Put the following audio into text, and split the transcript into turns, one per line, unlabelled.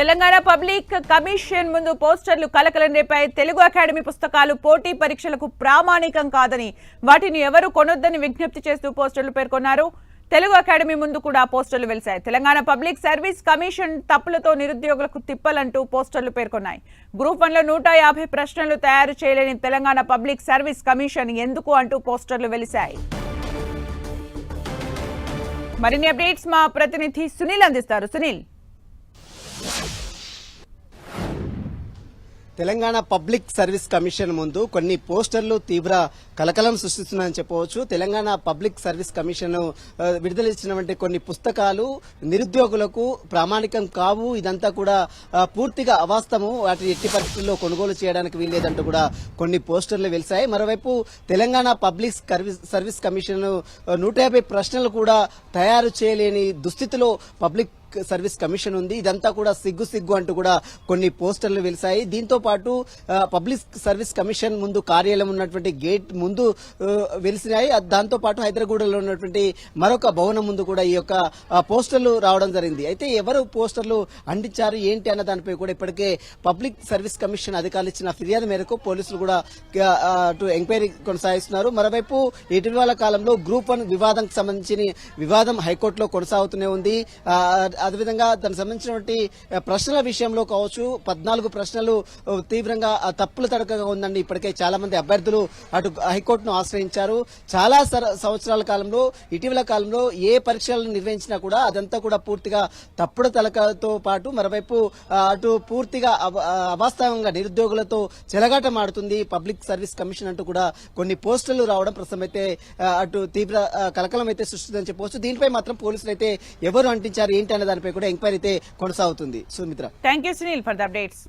Telangana public commission ముందు పోస్టర్లు కలకలం రేపాయి. తెలుగు అకాడమీ పుస్తకాలు పోటీ పరీక్షలకు ప్రామాణికం కాదని, వాటిని ఎవరు కొనొద్దని విజ్ఞప్తి చేస్తూ పోస్టర్లు పేర్కొన్నారు. తెలుగు అకాడమీ ముందు కూడా పోస్టర్లు వెలిశాయి. తెలంగాణ పబ్లిక్ సర్వీస్ కమిషన్ తప్పులతో నిరుద్యోగులకు తిప్పలంటూ పోస్టర్లు పేర్కొన్నాయి. గ్రూప్ 1లో 150 ప్రశ్నలు తయారు చేయలేని తెలంగాణ పబ్లిక్ సర్వీస్ కమిషన్ ఎందుకు అంటూ పోస్టర్లు వెలిశాయి. మరిన్ని అప్డేట్స్ మా ప్రతినిధి సునీల్ అందిస్తారు. Sunil,
Telangana public service commission ముందు కొన్ని పోస్టర్లు తీవ్ర కలకలం సృష్టిస్తున్నాయని చెప్పవచ్చు. తెలంగాణ పబ్లిక్ సర్వీస్ కమిషన్ విడుదల ఇచ్చినటువంటి కొన్ని పుస్తకాలు నిరుద్యోగులకు ప్రామాణికం కావు, ఇదంతా కూడా పూర్తిగా అవాస్తవం, వాటిని ఎట్టి పరిస్థితుల్లో కొనుగోలు చేయడానికి వీల్లేదంటూ కూడా కొన్ని పోస్టర్లు వెలిశాయి. మరోవైపు తెలంగాణ పబ్లిక్ సర్వీస్ కమిషన్ 150 ప్రశ్నలు కూడా తయారు చేయలేని దుస్థితిలో పబ్లిక్ సర్వీస్ కమిషన్ ఉంది. ఇదంతా కూడా సిగ్గు అంటూ కూడా కొన్ని పోస్టర్లు వెలిశాయి. దీంతో పాటు పబ్లిక్ సర్వీస్ కమిషన్ ముందు కార్యాలయం ఉన్నటువంటి గేట్ ముందు వెలిసినాయి. దాంతో పాటు హైదరాబాద్లో ఉన్నటువంటి మరొక భవనం ముందు కూడా ఈ యొక్క పోస్టర్లు రావడం జరిగింది. అయితే ఎవరు పోస్టర్లు అంటించారు ఏంటి అన్న దానిపై కూడా ఇప్పటికే పబ్లిక్ సర్వీస్ కమిషన్ అధికారులు ఇచ్చిన ఫిర్యాదు మేరకు పోలీసులు కూడా ఎంక్వైరీ కొనసాగిస్తున్నారు. మరోవైపు ఇటీవల కాలంలో గ్రూప్ 1 వివాదానికి సంబంధించిన వివాదం హైకోర్టులో కొనసాగుతూనే ఉంది. అదేవిధంగా దానికి సంబంధించినటువంటి ప్రశ్నల విషయంలో కావచ్చు, 14 ప్రశ్నలు తీవ్రంగా తప్పుల తడకగా ఉందండి. ఇప్పటికే చాలా మంది అభ్యర్థులు అటు హైకోర్టును ఆశ్రయించారు. చాలా సంవత్సరాల కాలంలో ఇటీవల కాలంలో ఏ పరీక్షలను నిర్వహించినా కూడా అదంతా కూడా పూర్తిగా తప్పుడు తలకతో పాటు మరోవైపు అటు పూర్తిగా అవాస్తవంగా నిరుద్యోగులతో చెలగాటం ఆడుతుంది పబ్లిక్ సర్వీస్ కమిషన్ అంటూ కూడా కొన్ని పోస్టులు రావడం ప్రస్తుతం అయితే అటు తీవ్ర కలకలం అయితే సృష్టిందని చెప్పవచ్చు. దీనిపై మాత్రం పోలీసులు అయితే ఎవరు అంటించారు ఏంటి అనే దానిపై కూడా ఎంక్వైరీ అయితే కొనసాగుతుంది. Sumitra,
thank you Sunil for the updates.